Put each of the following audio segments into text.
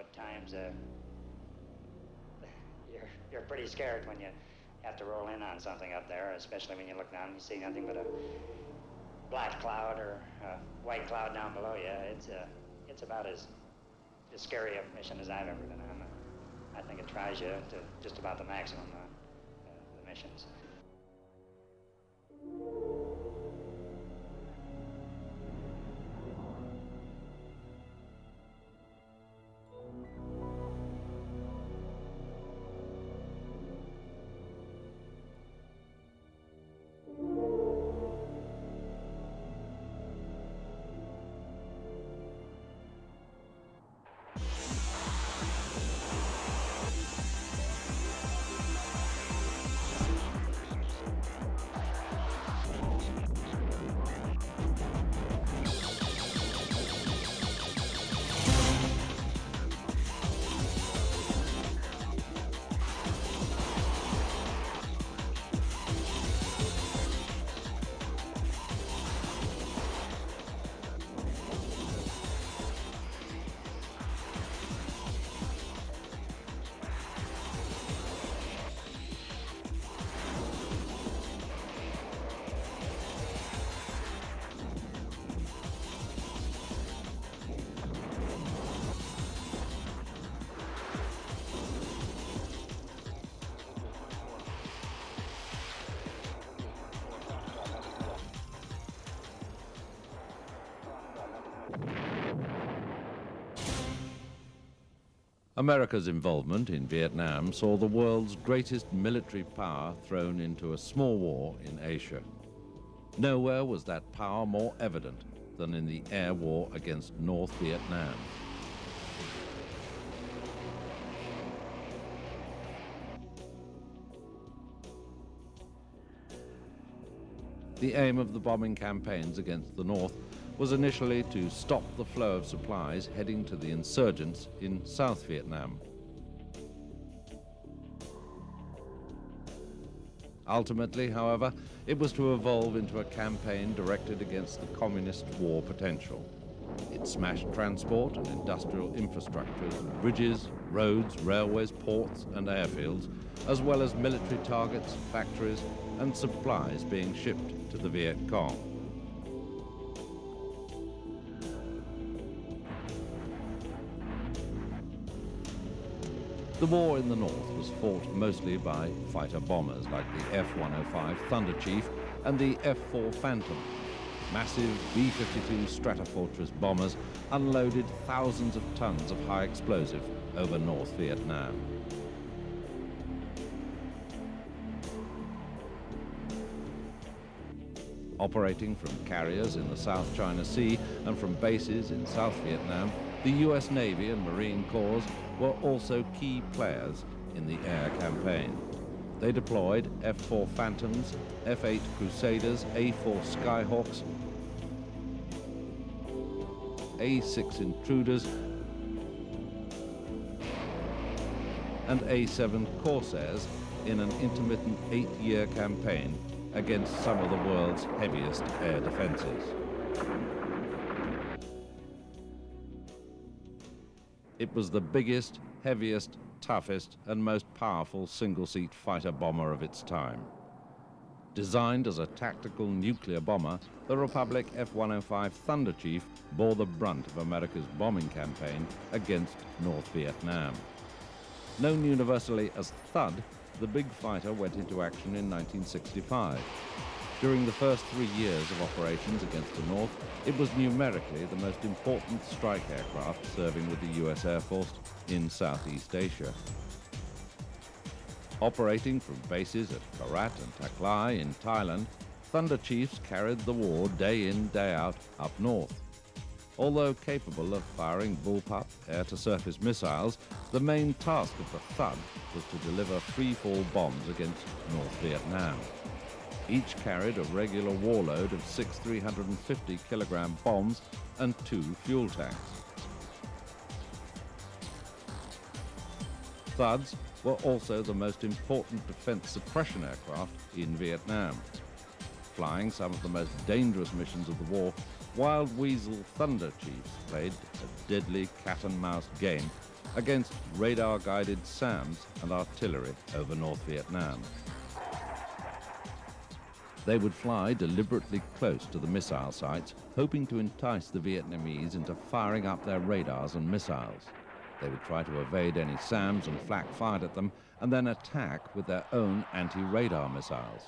at times you're pretty scared when you have to roll in on something up there, especially when you look down and you see nothing but a black cloud or a white cloud down below you. It's about as scary a mission as I've ever been on. I think it tries you to just about the maximum, the missions. America's involvement in Vietnam saw the world's greatest military power thrown into a small war in Asia. Nowhere was that power more evident than in the air war against North Vietnam. The aim of the bombing campaigns against the North was initially to stop the flow of supplies heading to the insurgents in South Vietnam. Ultimately, however, it was to evolve into a campaign directed against the communist war potential. It smashed transport and industrial infrastructures, bridges, roads, railways, ports and airfields, as well as military targets, factories and supplies being shipped to the Viet Cong. The war in the North was fought mostly by fighter bombers like the F-105 Thunder Chief and the F-4 Phantom. Massive B-52 Stratofortress bombers unloaded thousands of tons of high explosive over North Vietnam. Operating from carriers in the South China Sea and from bases in South Vietnam, the US Navy and Marine Corps were also key players in the air campaign. They deployed F-4 Phantoms, F-8 Crusaders, A-4 Skyhawks, A-6 Intruders, and A-7 Corsairs in an intermittent 8-year campaign against some of the world's heaviest air defenses. It was the biggest, heaviest, toughest, and most powerful single-seat fighter bomber of its time. Designed as a tactical nuclear bomber, the Republic F-105 Thunder Chief bore the brunt of America's bombing campaign against North Vietnam. Known universally as THUD, the big fighter went into action in 1965. During the first 3 years of operations against the North, it was numerically the most important strike aircraft serving with the US Air Force in Southeast Asia. Operating from bases at Korat and Tak Lai in Thailand, Thunder Chiefs carried the war day in, day out up north. Although capable of firing bullpup air-to-surface missiles, the main task of the THUD was to deliver free-fall bombs against North Vietnam. Each carried a regular warload of 6 350-kilogram bombs and 2 fuel tanks. THUDs were also the most important defense suppression aircraft in Vietnam. Flying some of the most dangerous missions of the war, Wild Weasel Thunder Chiefs played a deadly cat-and-mouse game against radar-guided SAMs and artillery over North Vietnam. They would fly deliberately close to the missile sites, hoping to entice the Vietnamese into firing up their radars and missiles. They would try to evade any SAMs and flak fired at them, and then attack with their own anti-radar missiles.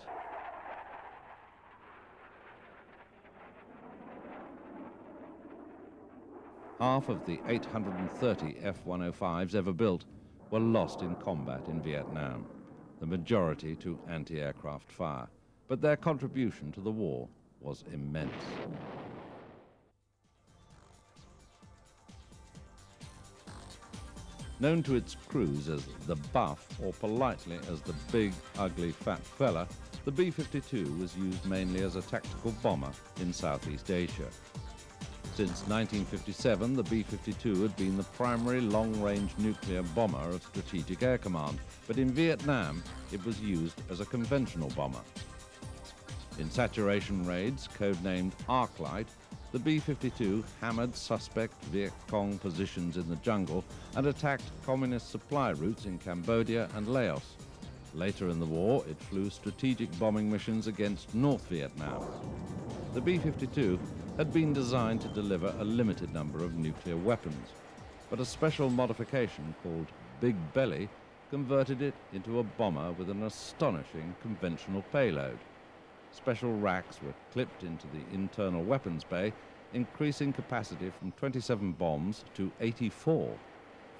Half of the 830 F-105s ever built were lost in combat in Vietnam, the majority to anti-aircraft fire. But their contribution to the war was immense. Known to its crews as the Buff, or politely as the Big, Ugly, Fat Fella, the B-52 was used mainly as a tactical bomber in Southeast Asia. Since 1957, the B-52 had been the primary long-range nuclear bomber of Strategic Air Command, but in Vietnam, it was used as a conventional bomber. In saturation raids, codenamed Arclight, the B-52 hammered suspect Viet Cong positions in the jungle and attacked communist supply routes in Cambodia and Laos. Later in the war, it flew strategic bombing missions against North Vietnam. The B-52 had been designed to deliver a limited number of nuclear weapons, but a special modification called Big Belly converted it into a bomber with an astonishing conventional payload. Special racks were clipped into the internal weapons bay, increasing capacity from 27 bombs to 84.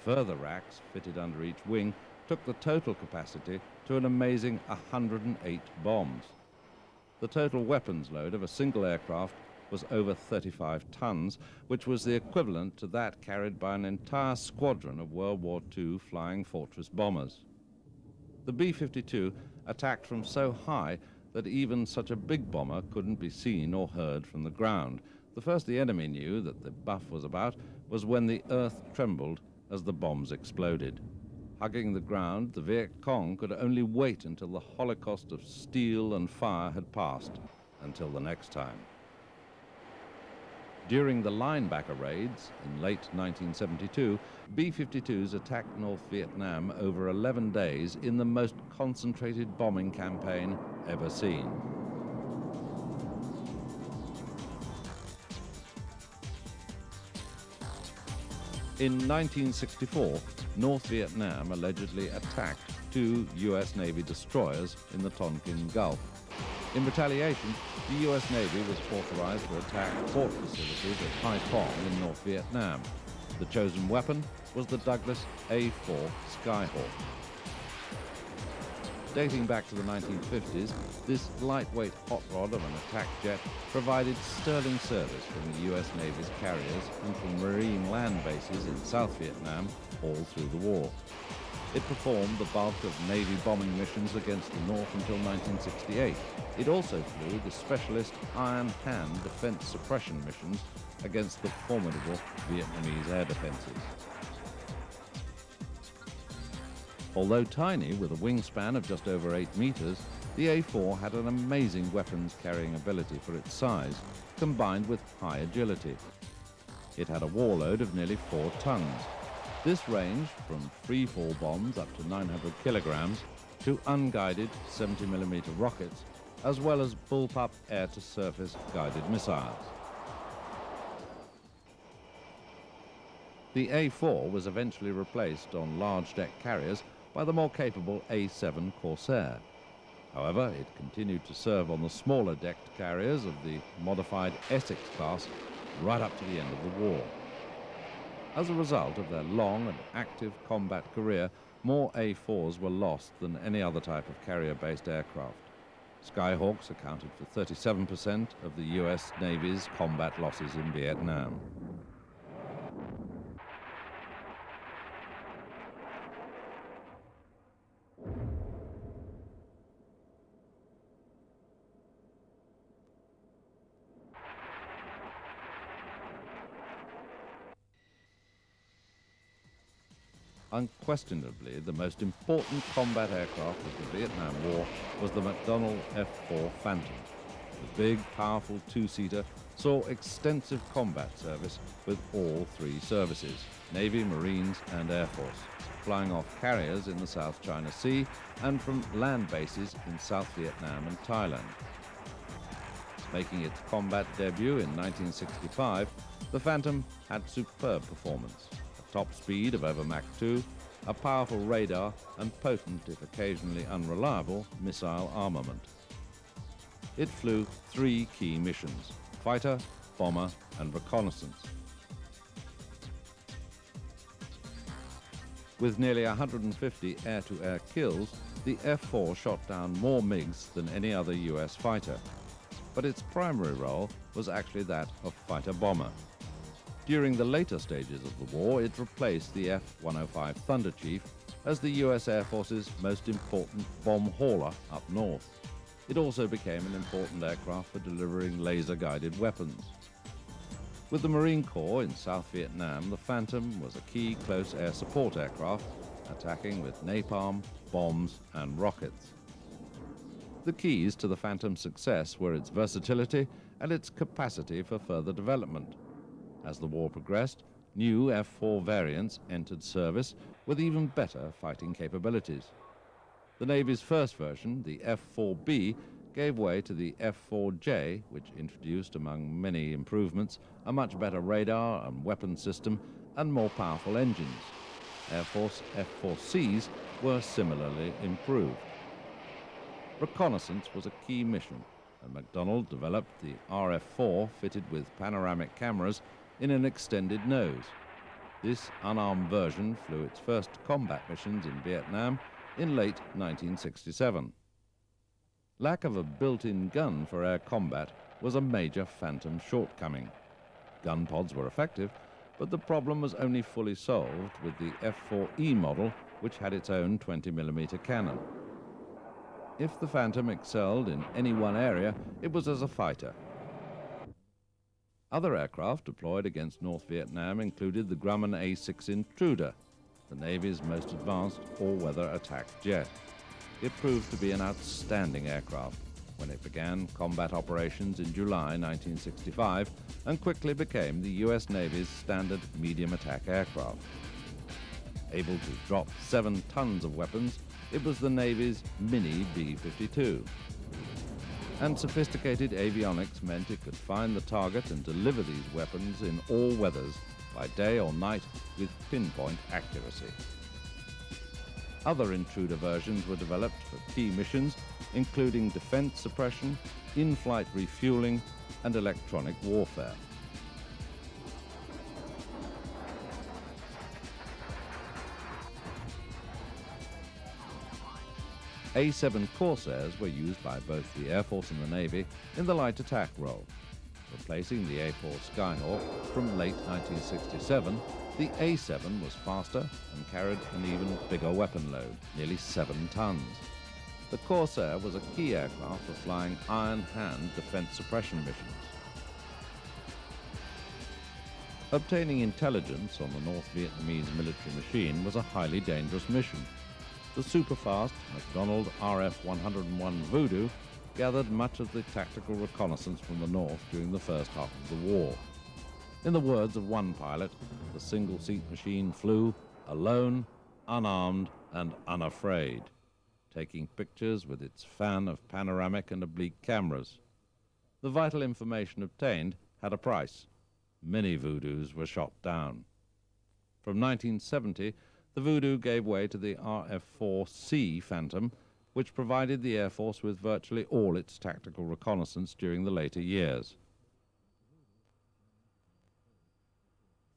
Further racks fitted under each wing took the total capacity to an amazing 108 bombs. The total weapons load of a single aircraft was over 35 tons, which was the equivalent to that carried by an entire squadron of World War II Flying Fortress bombers. The B-52 attacked from so high that even such a big bomber couldn't be seen or heard from the ground. The first the enemy knew that the Buff was about was when the earth trembled as the bombs exploded. Hugging the ground, the Viet Cong could only wait until the holocaust of steel and fire had passed, until the next time. During the linebacker raids in late 1972, B-52s attacked North Vietnam over 11 days in the most concentrated bombing campaign ever seen. In 1964, North Vietnam allegedly attacked 2 U.S. Navy destroyers in the Tonkin Gulf. In retaliation, the U.S. Navy was authorized to attack port facilities at Hai Phong in North Vietnam. The chosen weapon was the Douglas A-4 Skyhawk. Dating back to the 1950s, this lightweight hot rod of an attack jet provided sterling service from the U.S. Navy's carriers and from marine land bases in South Vietnam all through the war. It performed the bulk of Navy bombing missions against the North until 1968. It also flew the specialist Iron Hand defense suppression missions against the formidable Vietnamese air defenses. Although tiny, with a wingspan of just over 8 meters, the A-4 had an amazing weapons carrying ability for its size, combined with high agility. It had a warload of nearly 4 tons. This ranged from free-fall bombs up to 900 kilograms to unguided 70mm rockets, as well as bullpup air-to-surface guided missiles. The A-4 was eventually replaced on large deck carriers by the more capable A-7 Corsair. However, it continued to serve on the smaller decked carriers of the modified Essex class right up to the end of the war. As a result of their long and active combat career, more A-4s were lost than any other type of carrier-based aircraft. Skyhawks accounted for 37% of the U.S. Navy's combat losses in Vietnam. Unquestionably, the most important combat aircraft of the Vietnam War was the McDonnell F-4 Phantom. The big, powerful two-seater saw extensive combat service with all three services, Navy, Marines and Air Force, flying off carriers in the South China Sea and from land bases in South Vietnam and Thailand. Making its combat debut in 1965, the Phantom had superb performance, a top speed of over Mach 2, a powerful radar and potent, if occasionally unreliable, missile armament. It flew three key missions: fighter, bomber and reconnaissance. With nearly 150 air-to-air kills, the F-4 shot down more MiGs than any other US fighter. But its primary role was actually that of fighter-bomber. During the later stages of the war, it replaced the F-105 Thunder Chief as the US Air Force's most important bomb hauler up north. It also became an important aircraft for delivering laser-guided weapons. With the Marine Corps in South Vietnam, the Phantom was a key close air support aircraft, attacking with napalm, bombs and rockets. The keys to the Phantom's success were its versatility and its capacity for further development. As the war progressed, new F-4 variants entered service with even better fighting capabilities. The Navy's first version, the F-4B, gave way to the F-4J, which introduced, among many improvements, a much better radar and weapon system and more powerful engines. Air Force F-4Cs were similarly improved. Reconnaissance was a key mission, and McDonnell developed the RF-4 fitted with panoramic cameras in an extended nose. This unarmed version flew its first combat missions in Vietnam in late 1967. Lack of a built-in gun for air combat was a major Phantom shortcoming. Gun pods were effective, but the problem was only fully solved with the F-4E model, which had its own 20mm cannon. If the Phantom excelled in any one area, it was as a fighter. Other aircraft deployed against North Vietnam included the Grumman A-6 Intruder, the Navy's most advanced all-weather attack jet. It proved to be an outstanding aircraft when it began combat operations in July 1965 and quickly became the US Navy's standard medium attack aircraft. Able to drop 7 tons of weapons, it was the Navy's mini B-52. And sophisticated avionics meant it could find the target and deliver these weapons in all weathers, by day or night, with pinpoint accuracy. Other Intruder versions were developed for key missions, including defense suppression, in-flight refueling, and electronic warfare. A-7 Corsairs were used by both the Air Force and the Navy in the light attack role. Replacing the A-4 Skyhawk from late 1967, the A-7 was faster and carried an even bigger weapon load, nearly 7 tons. The Corsair was a key aircraft for flying Iron Hand defense suppression missions. Obtaining intelligence on the North Vietnamese military machine was a highly dangerous mission. The super-fast McDonnell RF-101 Voodoo gathered much of the tactical reconnaissance from the north during the first half of the war. In the words of one pilot, the single-seat machine flew alone, unarmed and unafraid, taking pictures with its fan of panoramic and oblique cameras. The vital information obtained had a price. Many Voodoos were shot down. From 1970, the Voodoo gave way to the RF-4C Phantom, which provided the Air Force with virtually all its tactical reconnaissance during the later years.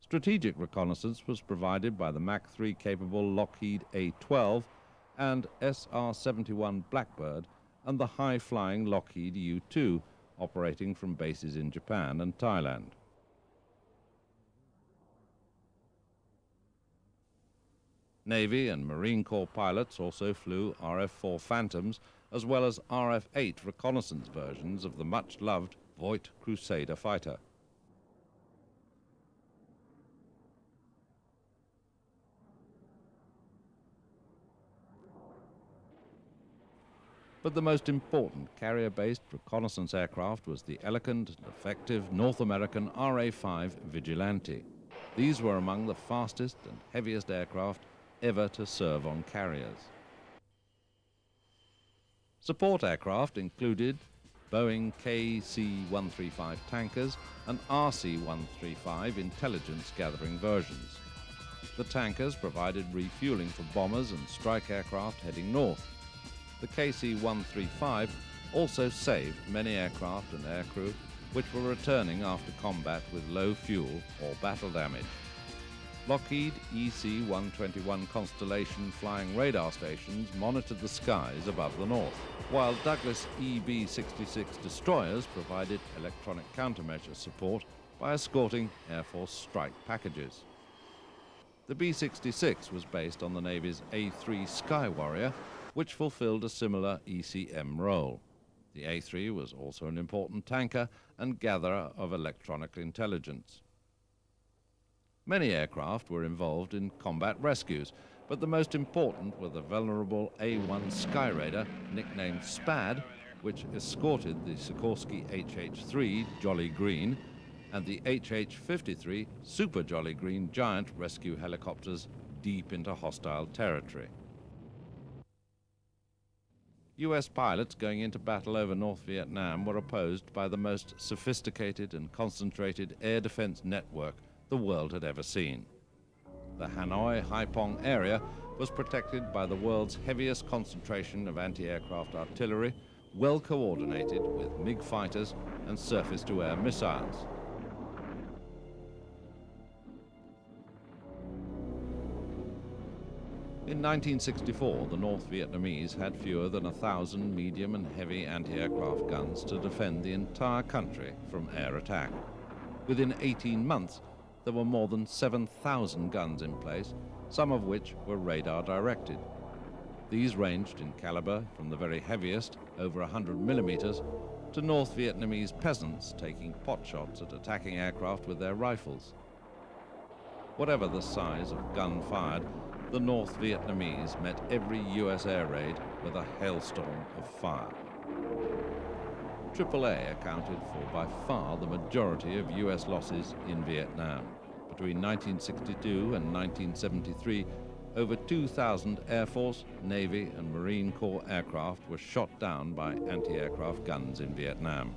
Strategic reconnaissance was provided by the Mach 3 capable Lockheed A-12 and SR-71 Blackbird and the high-flying Lockheed U-2, operating from bases in Japan and Thailand. Navy and Marine Corps pilots also flew RF-4 Phantoms as well as RF-8 reconnaissance versions of the much-loved Voigt Crusader fighter. But the most important carrier-based reconnaissance aircraft was the elegant and effective North American RA-5 Vigilante. These were among the fastest and heaviest aircraft ever to serve on carriers. Support aircraft included Boeing KC-135 tankers and RC-135 intelligence-gathering versions. The tankers provided refueling for bombers and strike aircraft heading north. The KC-135 also saved many aircraft and aircrew which were returning after combat with low fuel or battle damage. Lockheed EC-121 Constellation flying radar stations monitored the skies above the north, while Douglas EB-66 destroyers provided electronic countermeasure support by escorting Air Force strike packages. The B-66 was based on the Navy's A-3 Sky Warrior, which fulfilled a similar ECM role. The A-3 was also an important tanker and gatherer of electronic intelligence. Many aircraft were involved in combat rescues, but the most important were the vulnerable A-1 Sky Raider, nicknamed SPAD, which escorted the Sikorsky HH-3 Jolly Green and the HH-53 Super Jolly Green Giant rescue helicopters deep into hostile territory. US pilots going into battle over North Vietnam were opposed by the most sophisticated and concentrated air defense network the world had ever seen. The Hanoi-Haiphong area was protected by the world's heaviest concentration of anti-aircraft artillery, well coordinated with MiG fighters and surface-to-air missiles. In 1964, the North Vietnamese had fewer than 1,000 medium and heavy anti-aircraft guns to defend the entire country from air attack. Within 18 months, there were more than 7,000 guns in place, some of which were radar-directed. These ranged in caliber from the very heaviest, over 100 millimeters, to North Vietnamese peasants taking pot shots at attacking aircraft with their rifles. Whatever the size of gun fired, the North Vietnamese met every US air raid with a hailstorm of fire. AAA accounted for by far the majority of US losses in Vietnam. Between 1962 and 1973, over 2,000 Air Force, Navy, and Marine Corps aircraft were shot down by anti-aircraft guns in Vietnam.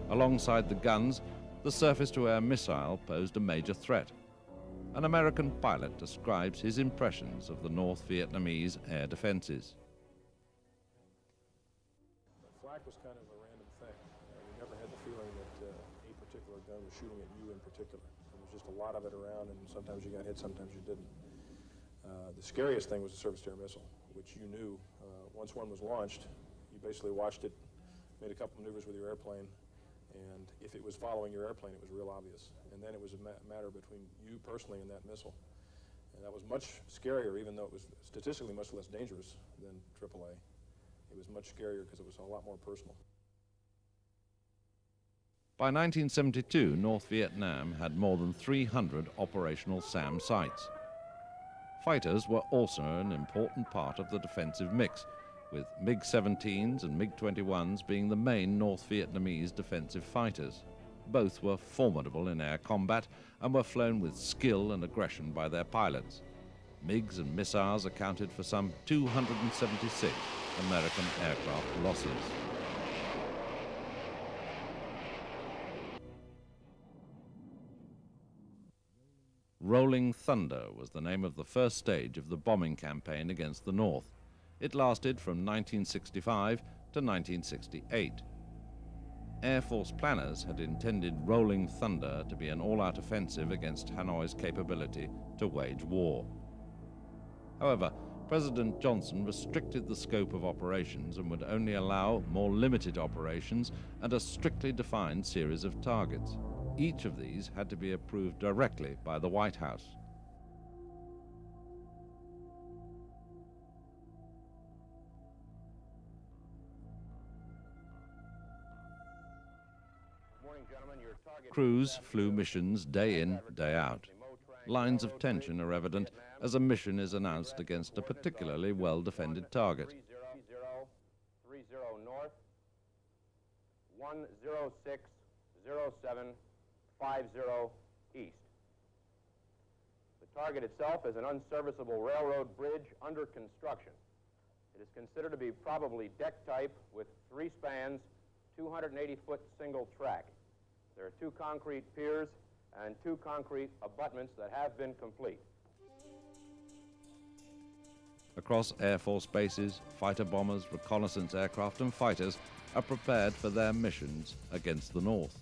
Alongside the guns, the surface-to-air missile posed a major threat. An American pilot describes his impressions of the North Vietnamese air defenses. Flak was kind of a random thing. We never had the feeling that a particular gun was shooting at you in particular. There was just a lot of it around, and sometimes you got hit, sometimes you didn't. The scariest thing was the surface-to-air missile, which you knew once one was launched, you basically watched it, made a couple maneuvers with your airplane, and if it was following your airplane, it was real obvious. And then it was a matter between you personally and that missile. And that was much scarier, even though it was statistically much less dangerous than AAA. It was much scarier because it was a lot more personal. By 1972, North Vietnam had more than 300 operational SAM sites. Fighters were also an important part of the defensive mix, with MiG-17s and MiG-21s being the main North Vietnamese defensive fighters. Both were formidable in air combat and were flown with skill and aggression by their pilots. MiGs and missiles accounted for some 276 American aircraft losses. Rolling Thunder was the name of the first stage of the bombing campaign against the North. It lasted from 1965 to 1968. Air Force planners had intended Rolling Thunder to be an all-out offensive against Hanoi's capability to wage war. However, President Johnson restricted the scope of operations and would only allow more limited operations and a strictly defined series of targets. Each of these had to be approved directly by the White House. Crews flew missions day in, day out. Lines of tension are evident as a mission is announced against a particularly well-defended target. 30 north, 1060750 east. The target itself is an unserviceable railroad bridge under construction. It is considered to be probably deck type with 3 spans, 280-foot single track. There are 2 concrete piers and 2 concrete abutments that have been complete. Across Air Force bases, fighter bombers, reconnaissance aircraft and fighters are prepared for their missions against the North.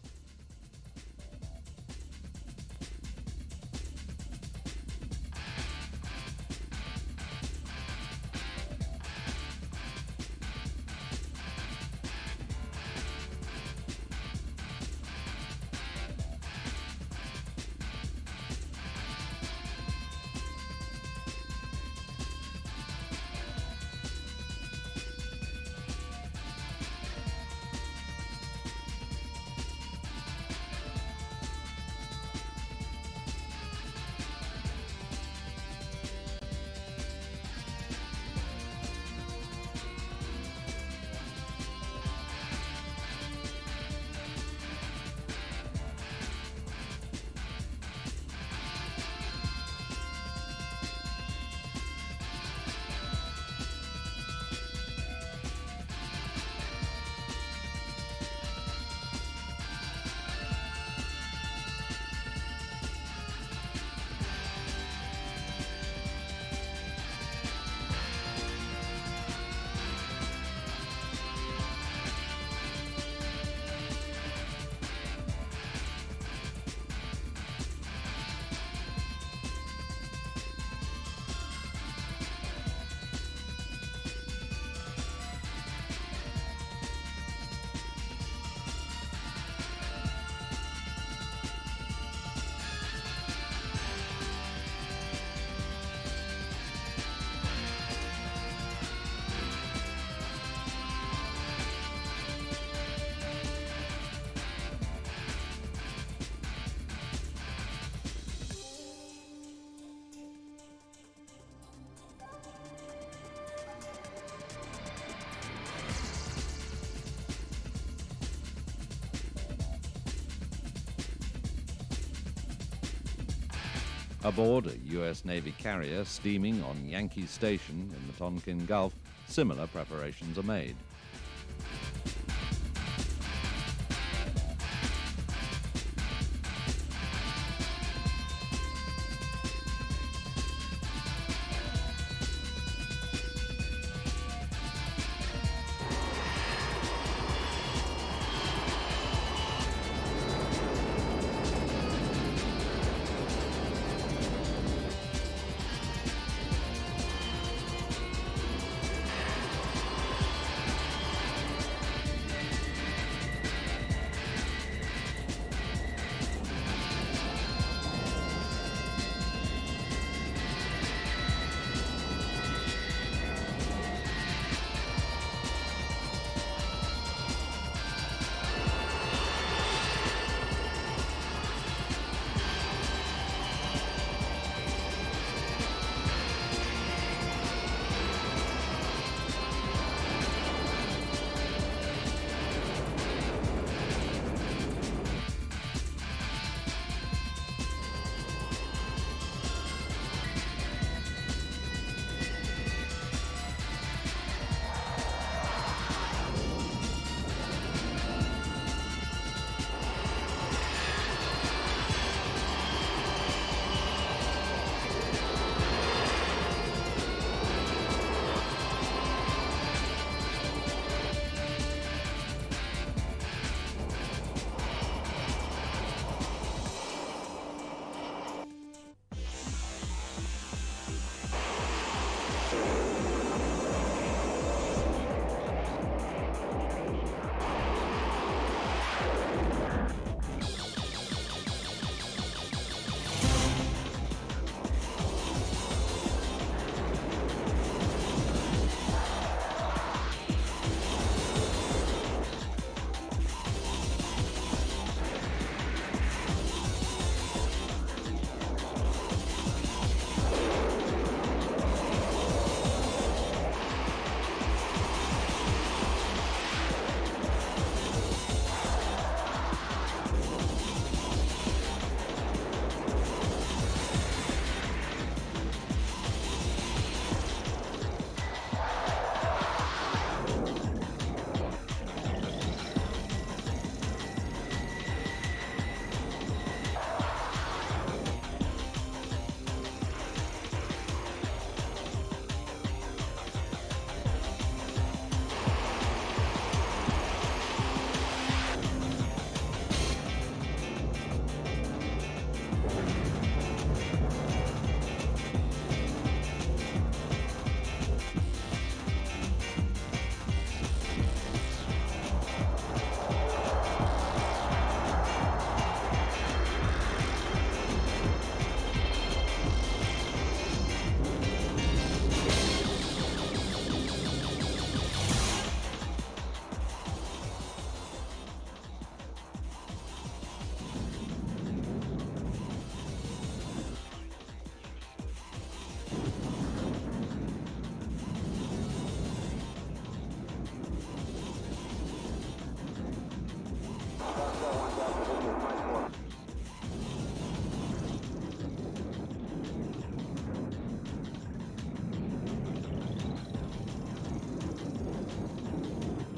Aboard a U.S. Navy carrier steaming on Yankee Station in the Tonkin Gulf, similar preparations are made.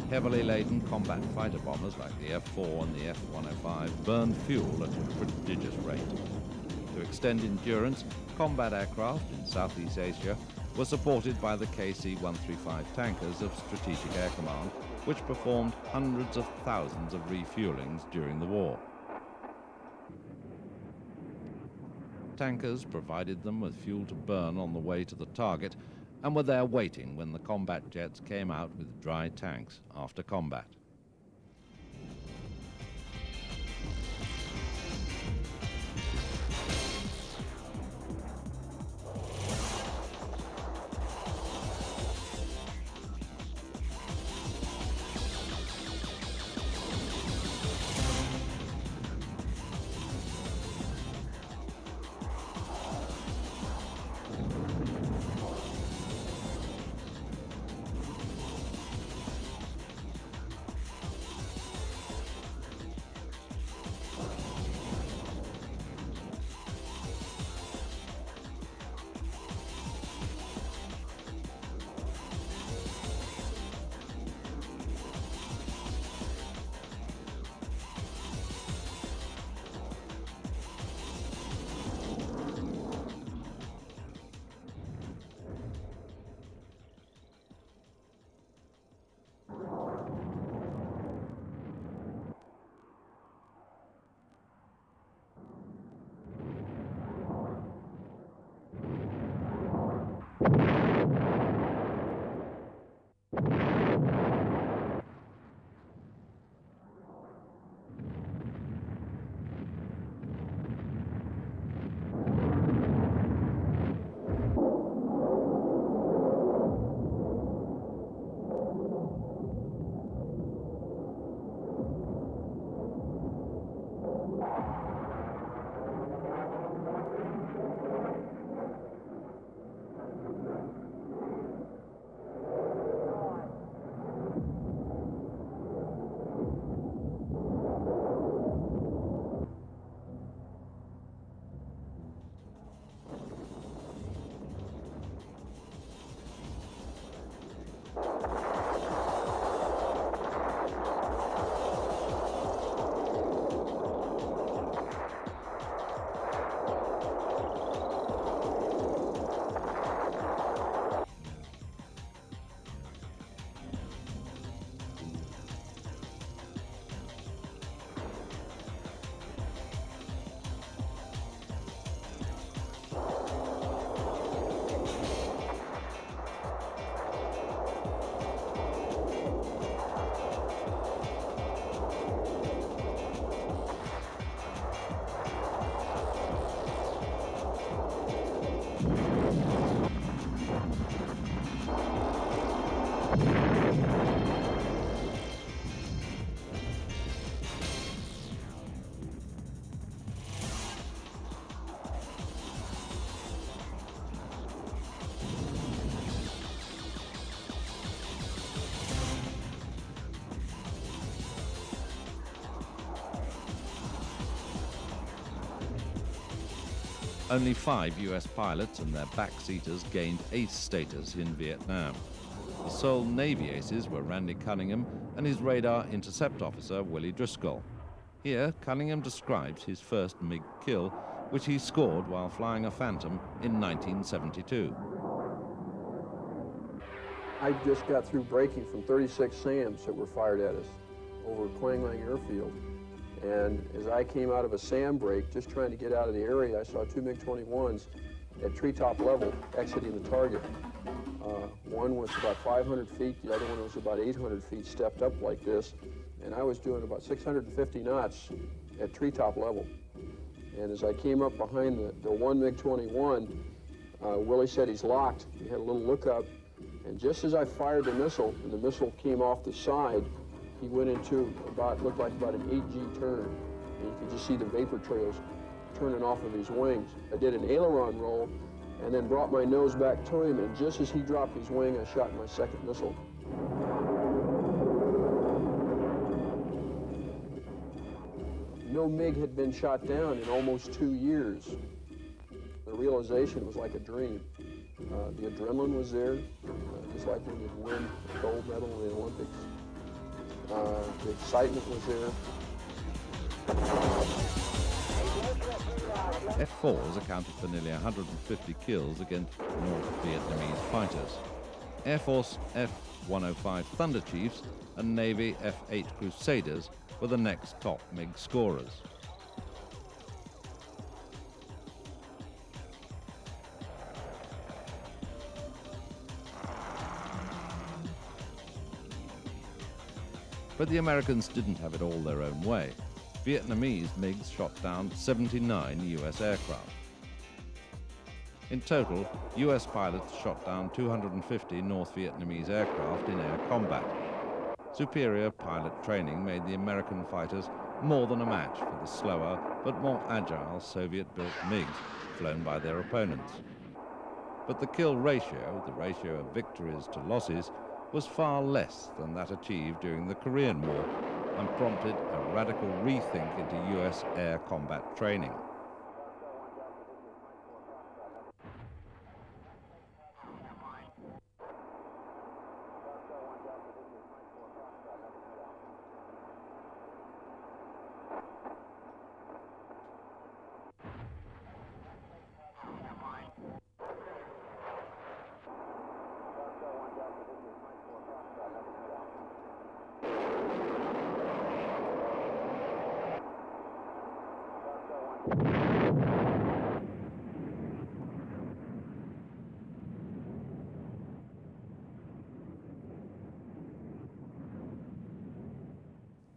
heavily laden combat fighter bombers like the F-4 and the F-105 burned fuel at a prodigious rate. To extend endurance, combat aircraft in Southeast Asia were supported by the KC-135 tankers of Strategic Air Command, which performed hundreds of thousands of refuelings during the war. Tankers provided them with fuel to burn on the way to the target and were there waiting when the combat jets came out with dry tanks after combat. Only 5 US pilots and their backseaters gained ace status in Vietnam. The sole Navy aces were Randy Cunningham and his radar intercept officer, Willie Driscoll. Here, Cunningham describes his first MiG kill, which he scored while flying a Phantom in 1972. I just got through breaking from 36 SAMs that were fired at us over Quang Lang Airfield. And as I came out of a SAM break, just trying to get out of the area, I saw 2 MiG-21s at treetop level exiting the target. One was about 500 feet, the other one was about 800 feet, stepped up like this, and I was doing about 650 knots at treetop level. And as I came up behind the one MiG-21, Willie said he's locked. He had a little look up, and just as I fired the missile, and the missile came off the side, he went into looked like about an 8G turn. And you could just see the vapor trails turning off of his wings. I did an aileron roll and then brought my nose back to him, and just as he dropped his wing, I shot my second missile. No MiG had been shot down in almost 2 years. The realization was like a dream. The adrenaline was there, just like when you win a gold medal in the Olympics. The excitement was there. F-4s accounted for nearly 150 kills against North Vietnamese fighters. Air Force F-105 Thunder Chiefs and Navy F-8 Crusaders were the next top MiG scorers. But the Americans didn't have it all their own way. Vietnamese MiGs shot down 79 US aircraft. In total, US pilots shot down 250 North Vietnamese aircraft in air combat. Superior pilot training made the American fighters more than a match for the slower but more agile Soviet-built MiGs flown by their opponents. But the kill ratio, the ratio of victories to losses, was far less than that achieved during the Korean War and prompted a radical rethink into US air combat training.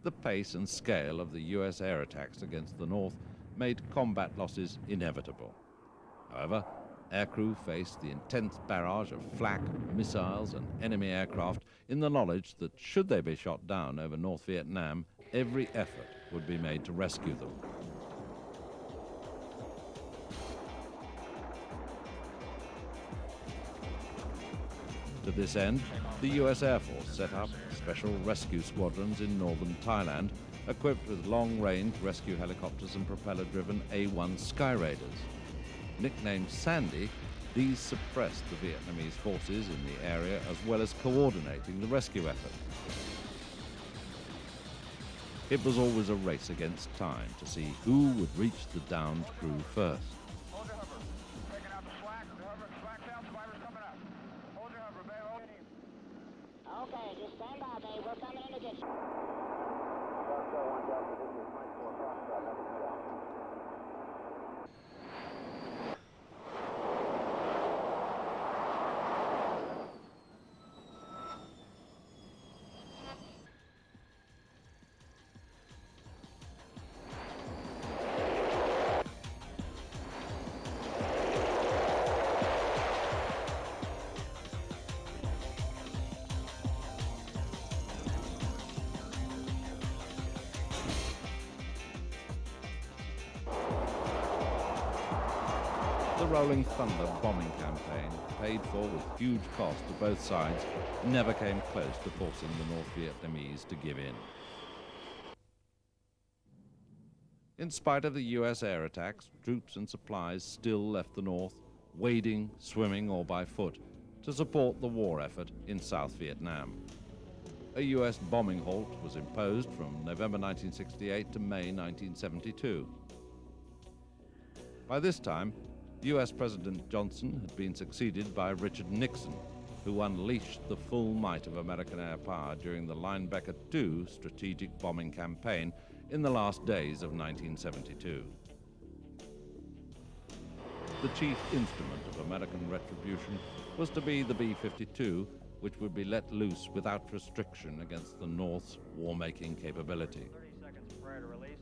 The pace and scale of the US air attacks against the North made combat losses inevitable. However, aircrew faced the intense barrage of flak, missiles and enemy aircraft in the knowledge that should they be shot down over North Vietnam, every effort would be made to rescue them. To this end, the US Air Force set up special rescue squadrons in northern Thailand, equipped with long-range rescue helicopters and propeller-driven A-1 Sky Raiders. Nicknamed Sandy, these suppressed the Vietnamese forces in the area as well as coordinating the rescue effort. It was always a race against time to see who would reach the downed crew first. Okay, just stand by, babe. We're coming in to get you. The Rolling Thunder bombing campaign, paid for with huge cost to both sides, never came close to forcing the North Vietnamese to give in. In spite of the US air attacks, troops and supplies still left the North, wading, swimming or by foot, to support the war effort in South Vietnam. A US bombing halt was imposed from November 1968 to May 1972. By this time, US President Johnson had been succeeded by Richard Nixon, who unleashed the full might of American air power during the Linebacker II strategic bombing campaign in the last days of 1972. The chief instrument of American retribution was to be the B-52, which would be let loose without restriction against the North's war-making capability. 30 seconds prior to release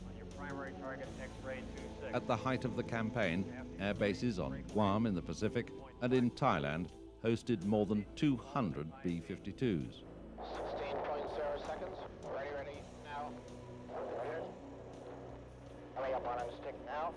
on your primary target, X-ray 26. At the height of the campaign, air bases on Guam in the Pacific and in Thailand hosted more than 200 B-52s. 16.0 seconds. Ready now. Coming up on stick now.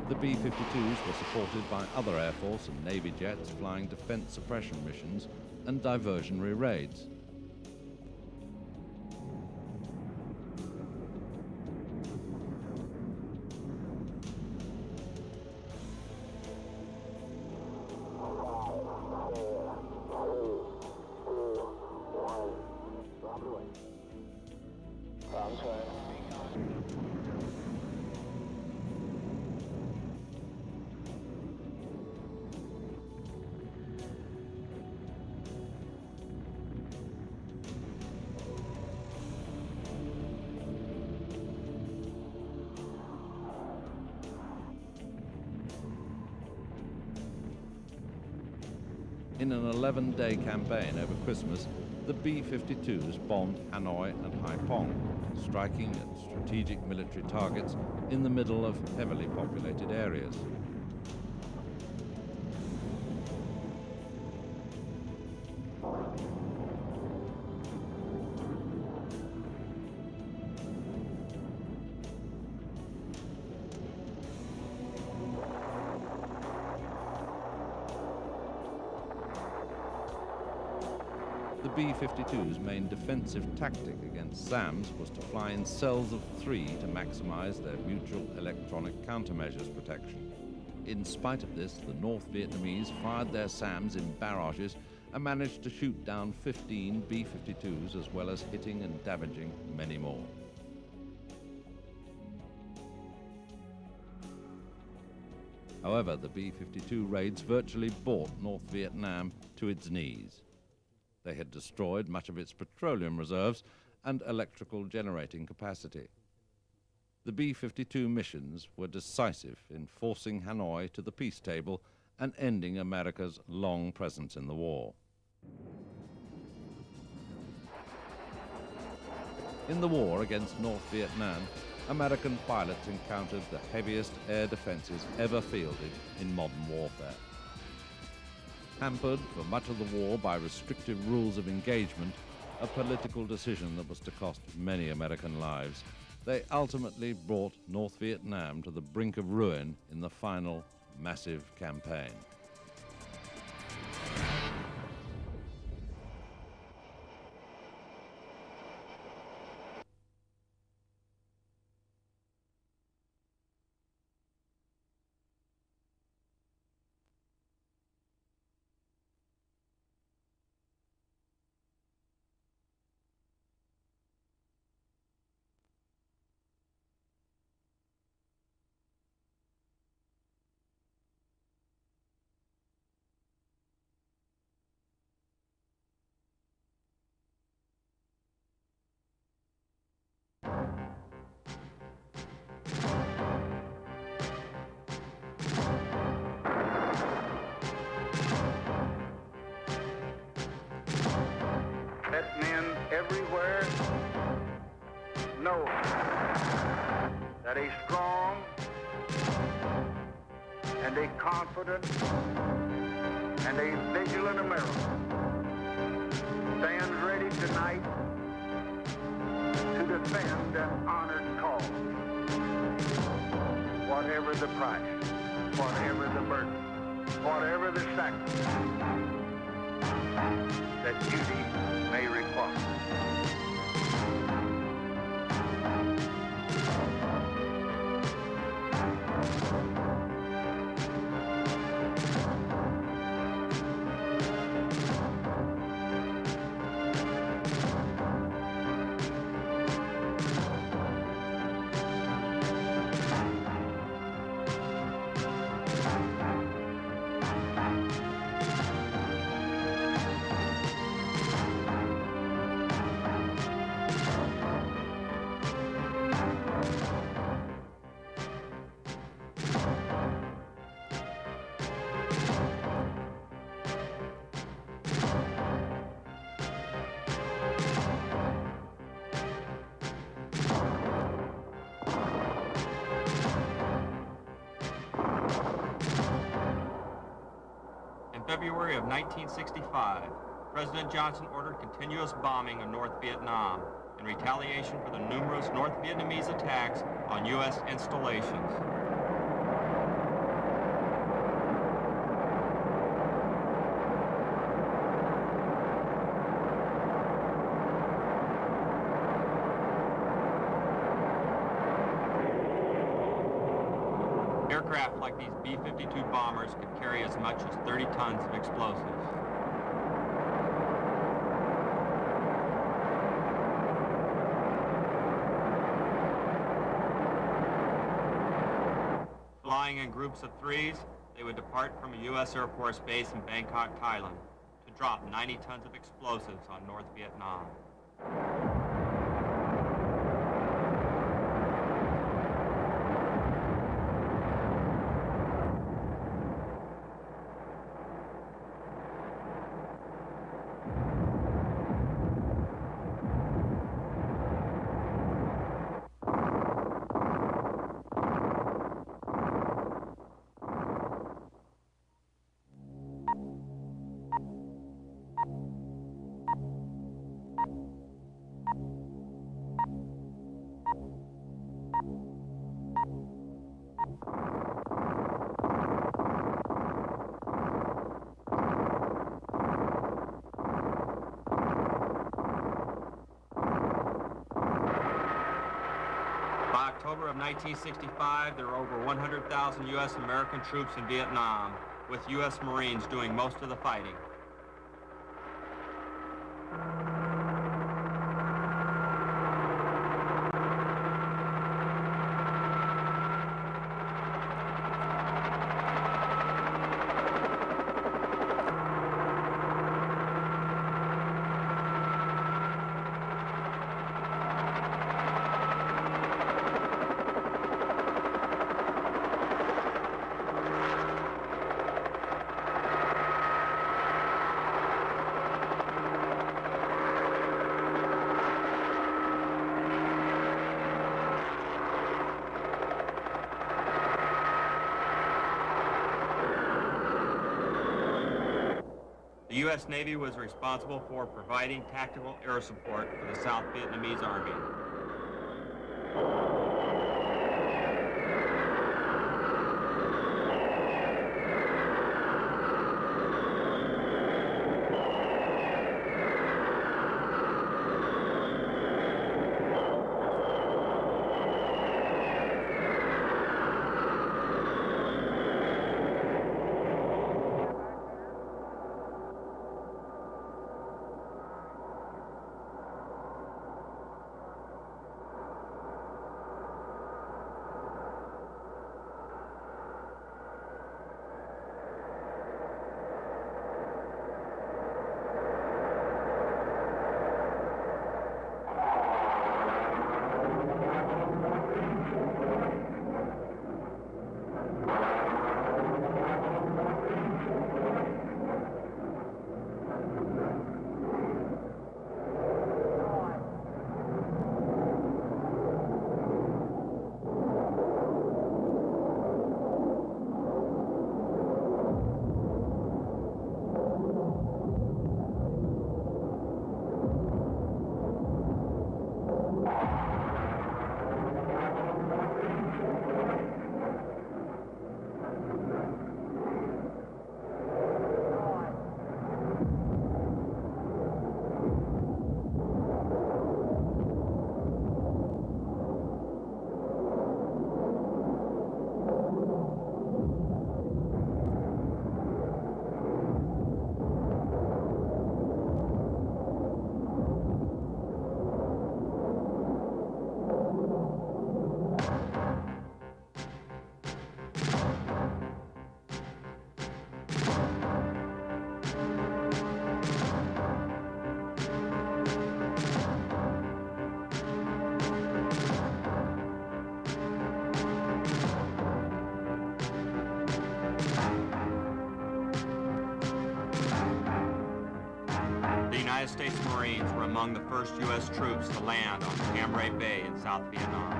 The B-52s were supported by other Air Force and Navy jets flying defense suppression missions and diversionary raids. In an 11-day campaign over Christmas, the B-52s bombed Hanoi and Haiphong, striking at strategic military targets in the middle of heavily populated areas. The B-52's main defensive tactic against SAMs was to fly in cells of 3 to maximize their mutual electronic countermeasures protection. In spite of this, the North Vietnamese fired their SAMs in barrages and managed to shoot down 15 B-52s, as well as hitting and damaging many more. However, the B-52 raids virtually brought North Vietnam to its knees. They had destroyed much of its petroleum reserves and electrical generating capacity. The B-52 missions were decisive in forcing Hanoi to the peace table and ending America's long presence in the war. In the war against North Vietnam, American pilots encountered the heaviest air defenses ever fielded in modern warfare. Hampered for much of the war by restrictive rules of engagement, a political decision that was to cost many American lives, they ultimately brought North Vietnam to the brink of ruin in the final massive campaign. Let men everywhere know that a strong and a confident and a vigilant America stands ready tonight to defend an honored cause, whatever the price, whatever the burden, whatever the sacrifice that duty may require. In February of 1965, President Johnson ordered continuous bombing of North Vietnam in retaliation for the numerous North Vietnamese attacks on U.S. installations. Aircraft like these B-52 bombers could carry as much as 30 tons of explosives. Flying in groups of threes, they would depart from a U.S. Air Force base in Bangkok, Thailand, to drop 90 tons of explosives on North Vietnam. By October of 1965, there were over 100,000 U.S. American troops in Vietnam, with U.S. Marines doing most of the fighting. The U.S. Navy was responsible for providing tactical air support for the South Vietnamese Army. United States Marines were among the first U.S. troops to land on Cam Ranh Bay in South Vietnam.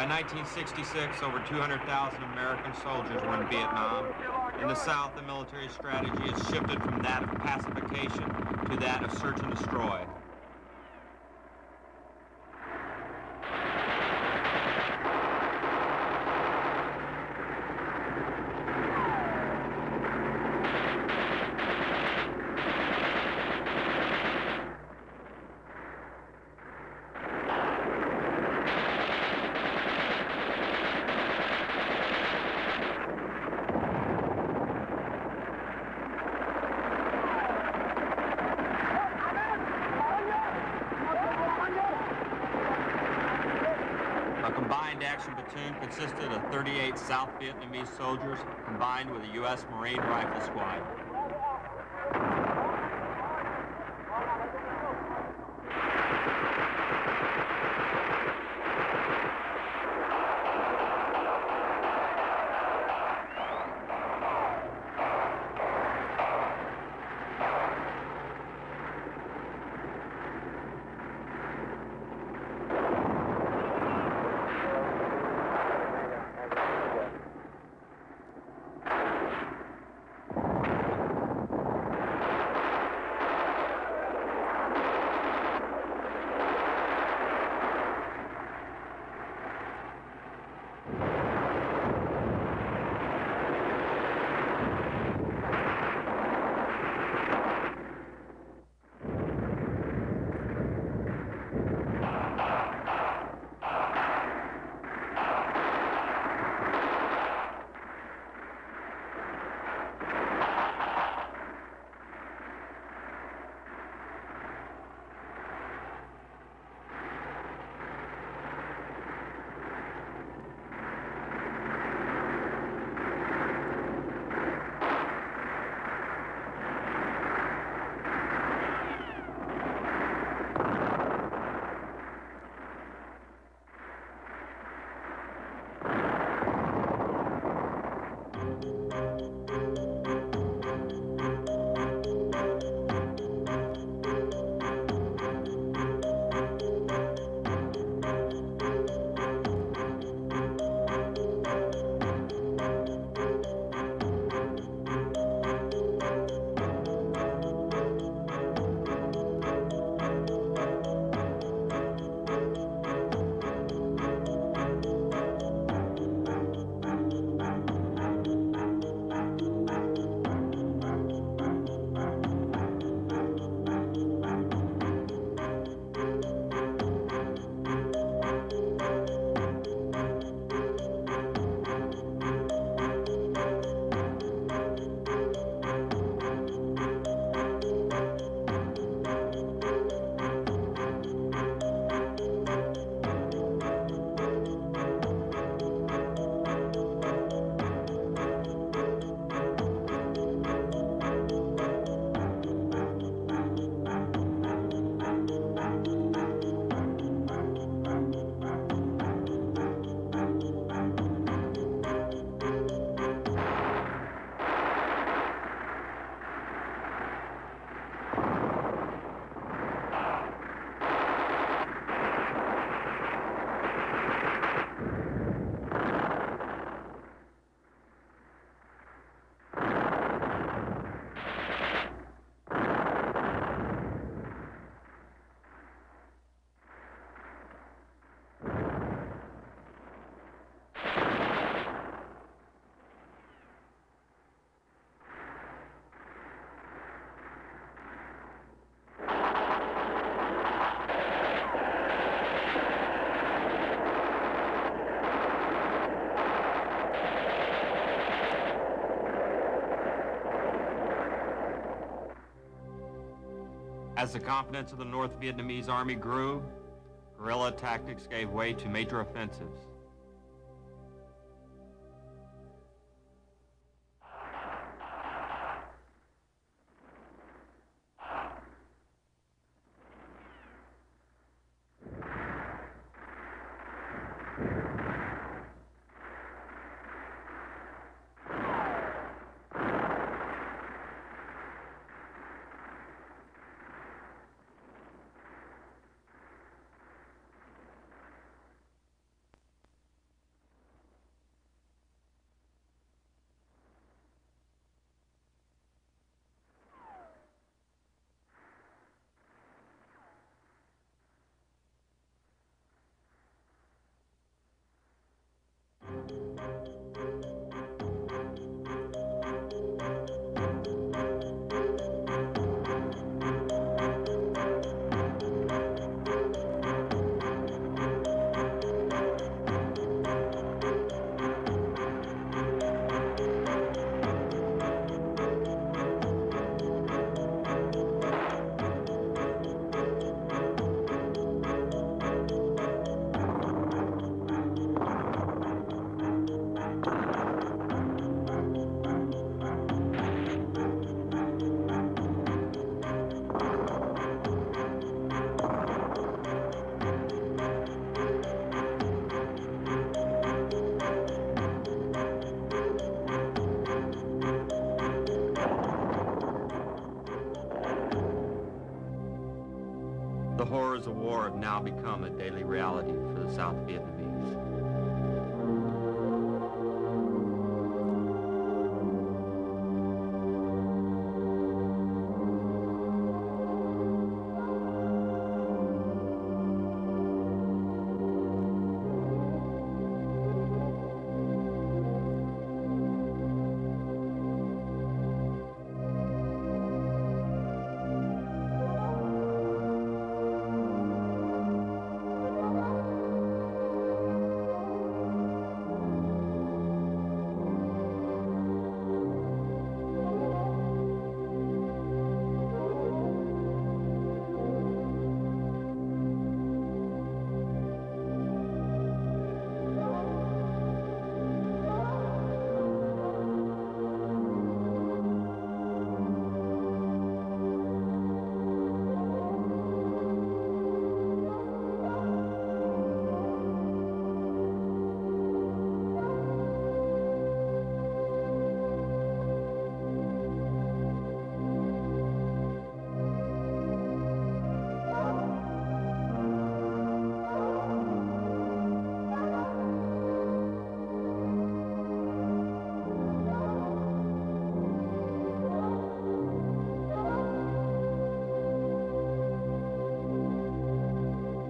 By 1966, over 200,000 American soldiers were in Vietnam. In the South, the military strategy has shifted from that of pacification to that of search and destroy. A combined action platoon consisted of 38 South Vietnamese soldiers combined with a U.S. Marine Rifle Squad. As the confidence of the North Vietnamese Army grew, guerrilla tactics gave way to major offensives. The horrors of war have now become a daily reality for the South Vietnamese.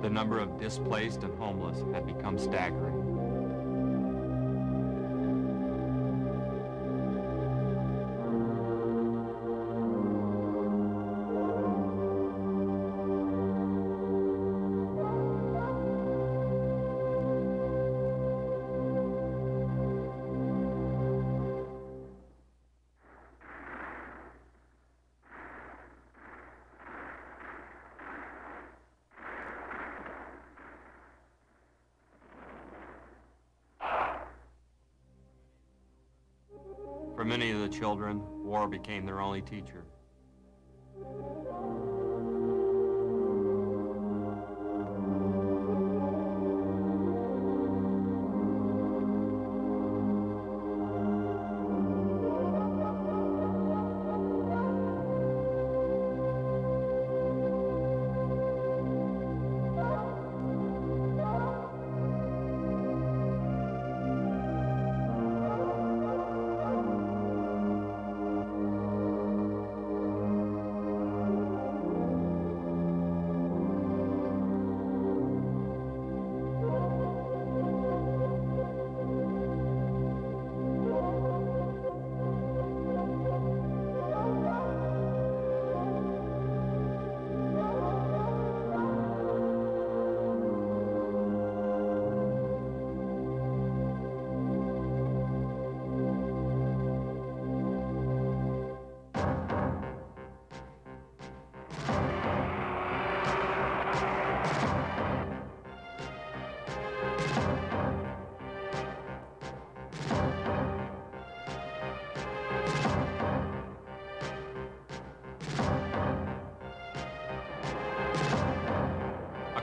The number of displaced and homeless had become staggering. For many of the children, war became their only teacher.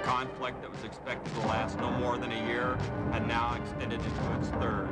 Conflict that was expected to last no more than a year had now extended into its third.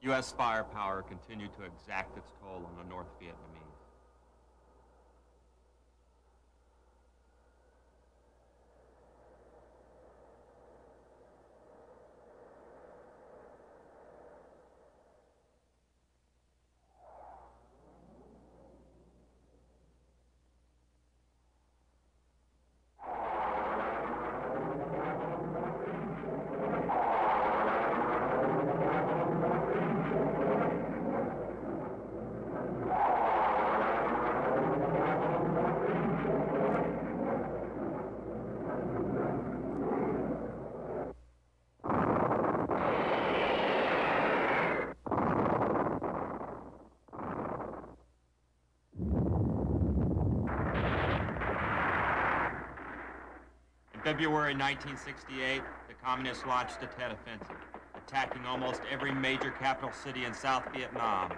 U.S. firepower continued to exact its toll on the North Vietnamese. In February 1968, the Communists launched a Tet Offensive, attacking almost every major capital city in South Vietnam.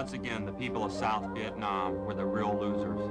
Once again, the people of South Vietnam were the real losers.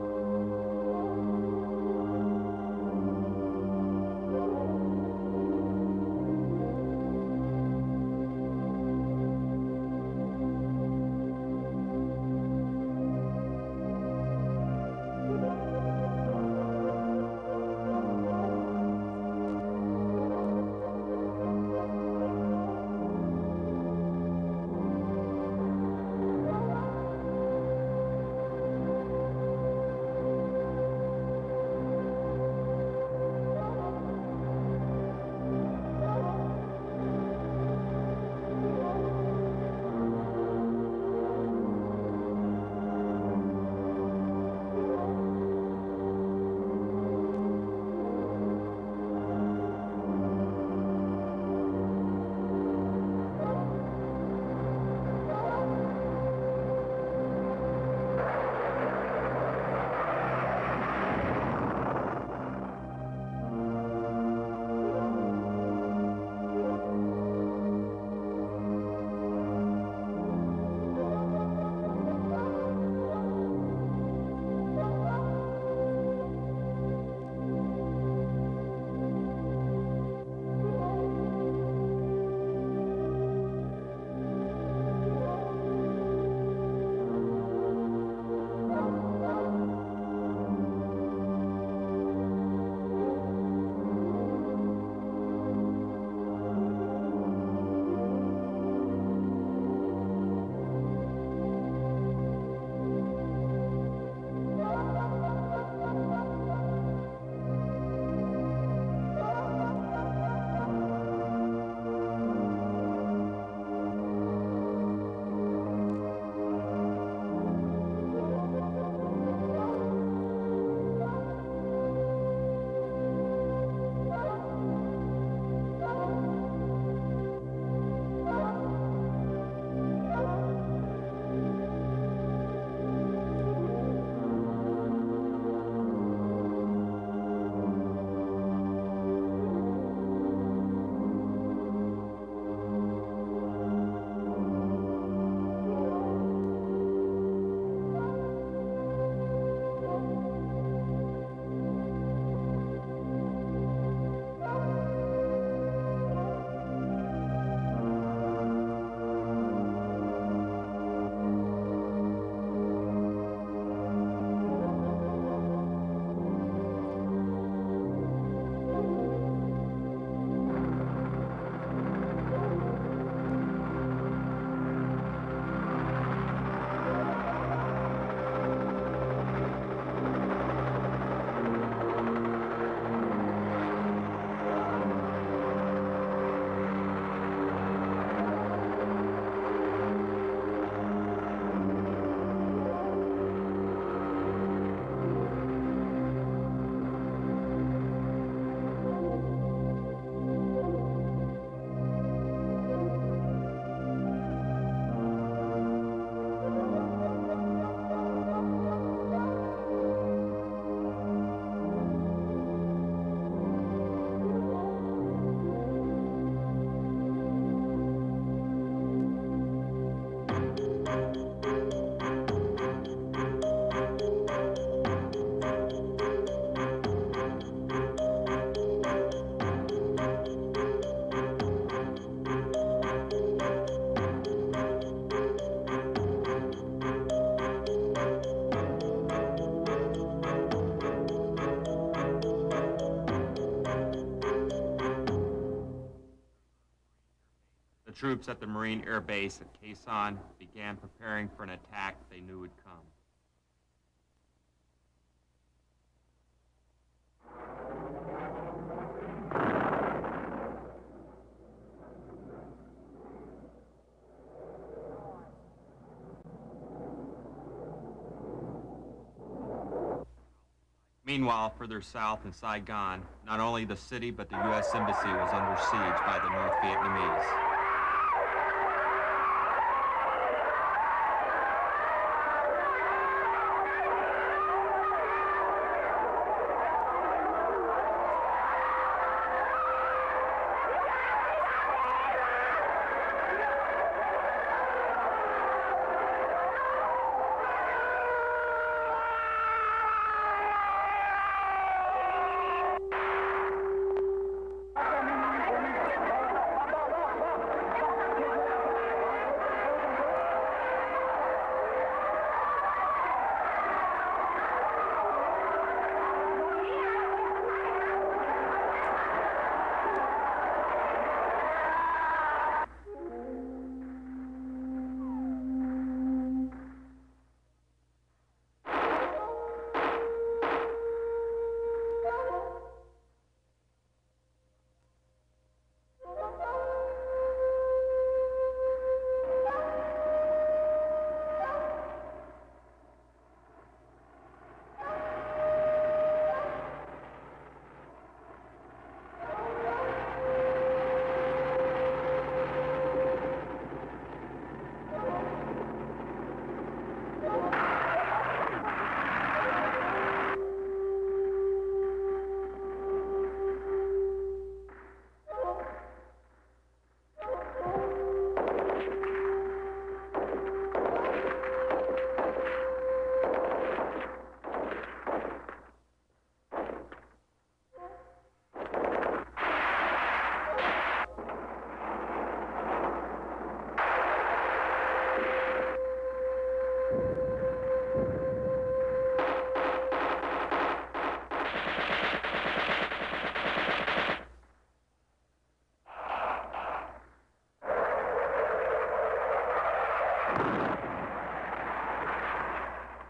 troops at the Marine Air Base at Khe Sanh began preparing for an attack they knew would come. Meanwhile, further south in Saigon, not only the city but the U.S. Embassy was under siege by the North Vietnamese.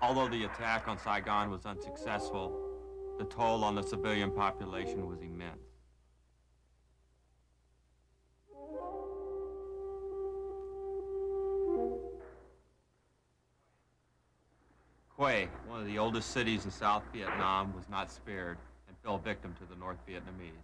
Although the attack on Saigon was unsuccessful, the toll on the civilian population was immense. Hue, one of the oldest cities in South Vietnam, was not spared and fell victim to the North Vietnamese.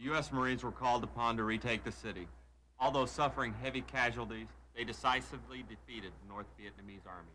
The U.S. Marines were called upon to retake the city. Although suffering heavy casualties, they decisively defeated the North Vietnamese army.